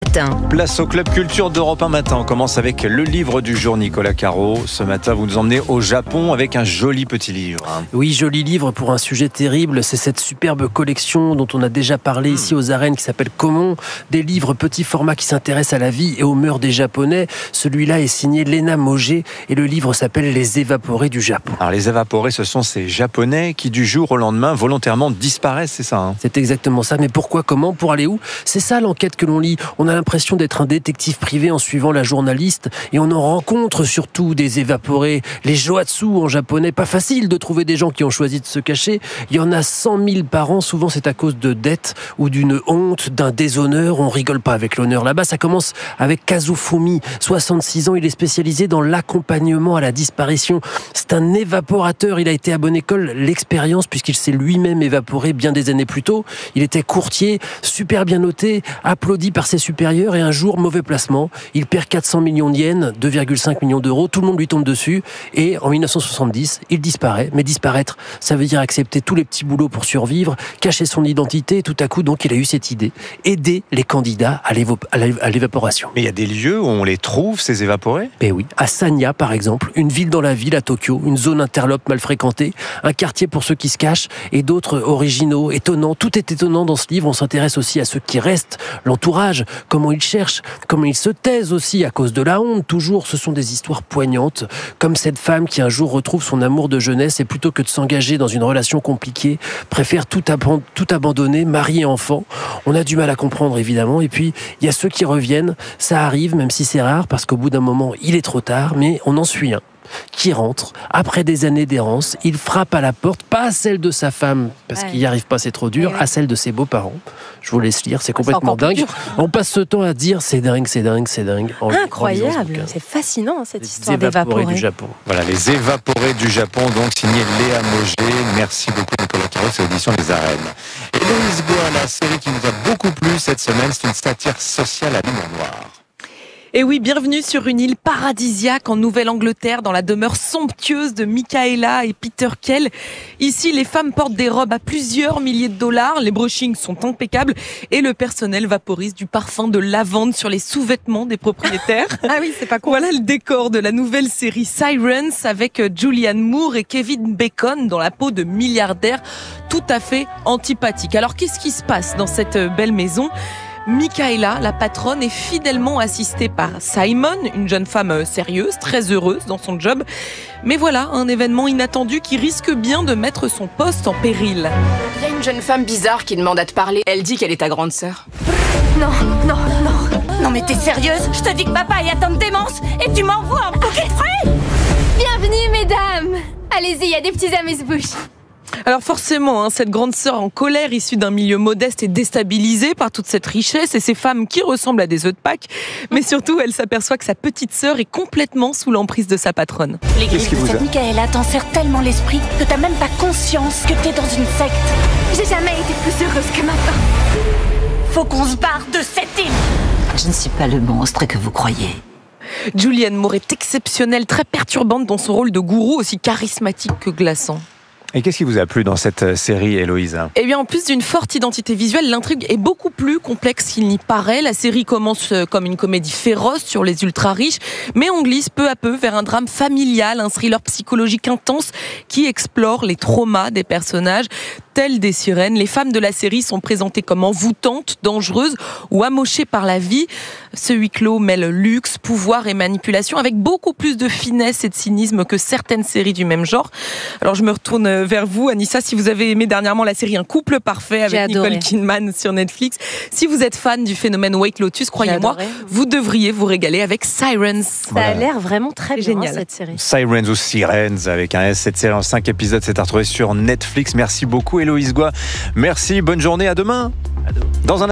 matin. Place au Club Culture d'Europe 1 matin. On commence avec le livre du jour, Nicolas Caro. Ce matin, vous nous emmenez au Japon avec un joli petit livre. Oui, joli livre pour un sujet terrible. C'est cette superbe collection dont on a déjà parlé ici aux arènes qui s'appelle Comment. Des livres petit format qui s'intéressent à la vie et aux mœurs des Japonais. Celui-là est signé Lena Mogé et le livre s'appelle Les évaporés du Japon. Alors, les évaporés, ce sont ces Japonais qui, du jour au lendemain, volontairement disparaissent, c'est ça C'est exactement ça. Mais pourquoi, comment, pour aller où? C'est ça l'enquête que l'on lit. On a l'impression d'être un détective privé en suivant la journaliste et on en rencontre surtout des évaporés. Les joatsu en japonais, pas facile de trouver des gens qui ont choisi de se cacher. Il y en a 100 000 par an. Souvent, c'est à cause de dettes ou d'une honte, d'un déshonneur. On rigole pas avec l'honneur. Là-bas, ça commence avec Kazufumi, 66 ans. Il est spécialisé dans l'accompagnement à la disparition. C'est un évaporateur. Il a été à bonne école l'expérience puisqu'il s'est lui-même évaporé bien des années plus tôt. Il était courtier, super bien noté, applaudi par ses supérieurs et un jour, mauvais placement. Il perd 400 millions de yens, 2,5 millions d'euros. Tout le monde lui tombe dessus et en 1970, il disparaît. Mais disparaître, ça veut dire accepter tous les petits boulots pour survivre, cacher son identité et tout à coup, donc, il a eu cette idée. Aider les candidats à l'évaporation. Mais il y a des lieux où on les trouve, ces évaporés ? Ben oui, à Sanya par exemple, une ville dans la ville à Tokyo, une zone interlope mal fréquentée, un quartier pour ceux qui se cachent et d'autres originaux, étonnants. Tout est étonnant dans ce livre. On s'intéresse aussi à ceux qui restent, l'entourage, comment ils cherchent, comment ils se taisent aussi à cause de la honte. Toujours, ce sont des histoires poignantes, comme cette femme qui un jour retrouve son amour de jeunesse et plutôt que de s'engager dans une relation compliquée, préfère tout abandonner, mari et enfant. On a du mal à comprendre évidemment. Et puis, il y a ceux qui reviennent. Ça arrive, même si c'est rare, parce qu'au bout d'un moment, il est trop tard, mais on en suit un qui rentre, après des années d'errance, il frappe à la porte, pas à celle de sa femme, parce qu'il n'y arrive pas, c'est trop dur, à celle de ses beaux-parents. Je vous laisse lire, c'est complètement dingue. On passe ce temps à dire, c'est dingue, c'est dingue, c'est dingue. Incroyable, c'est fascinant cette histoire d'évaporés du Japon. Voilà, les évaporés du Japon, donc signé Léa Mogé. Merci beaucoup Nicolas Caro, c'est l'édition des Arènes. Et Loïs Goua, la série qui nous a beaucoup plu cette semaine, c'est une satire sociale à l'humour noir. Et oui, bienvenue sur une île paradisiaque en Nouvelle-Angleterre, dans la demeure somptueuse de Michaela et Peter Kell. Ici, les femmes portent des robes à plusieurs milliers de dollars, les brushings sont impeccables et le personnel vaporise du parfum de lavande sur les sous-vêtements des propriétaires. Ah oui, c'est pas con. Voilà le décor de la nouvelle série Sirens avec Julianne Moore et Kevin Bacon dans la peau de milliardaires tout à fait antipathiques. Alors, qu'est-ce qui se passe dans cette belle maison ? Michaela, la patronne, est fidèlement assistée par Simon, une jeune femme sérieuse, très heureuse dans son job. Mais voilà, un événement inattendu qui risque bien de mettre son poste en péril. Il y a une jeune femme bizarre qui demande à te parler. Elle dit qu'elle est ta grande sœur. Non. Non mais t'es sérieuse? Je te dis que papa est atteint de démence et tu m'envoies en bouquet de fruits. Bienvenue mesdames. Allez-y, il y a des petits amuse-bouches. Alors forcément, cette grande sœur en colère, issue d'un milieu modeste, est déstabilisée par toute cette richesse et ces femmes qui ressemblent à des œufs de Pâques. Mais surtout, elle s'aperçoit que sa petite sœur est complètement sous l'emprise de sa patronne. Les griffes de cette Michaela t'en serrent tellement l'esprit que t'as même pas conscience que t'es dans une secte. J'ai jamais été plus heureuse que maintenant. Faut qu'on se barre de cette île. Je ne suis pas le monstre que vous croyez. Julianne Moore est exceptionnelle, très perturbante dans son rôle de gourou, aussi charismatique que glaçant. Et qu'est-ce qui vous a plu dans cette série, Héloïse ? Eh bien, en plus d'une forte identité visuelle, l'intrigue est beaucoup plus complexe qu'il n'y paraît. La série commence comme une comédie féroce sur les ultra-riches, mais on glisse peu à peu vers un drame familial, un thriller psychologique intense qui explore les traumas des personnages. Telles des sirènes, les femmes de la série sont présentées comme envoûtantes, dangereuses ou amochées par la vie. Ce huis clos mêle luxe, pouvoir et manipulation avec beaucoup plus de finesse et de cynisme que certaines séries du même genre. Alors je me retourne vers vous, Anissa, si vous avez aimé dernièrement la série Un couple parfait avec Nicole Kidman sur Netflix. Si vous êtes fan du phénomène White Lotus, croyez-moi, vous devriez vous régaler avec Sirens. Ça a l'air vraiment très bien, génial, cette série. Sirens ou Sirens avec un S. Cette série en 5 épisodes, c'est à retrouver sur Netflix. Merci beaucoup Héloïse Goua. Merci, bonne journée, à demain. Dans un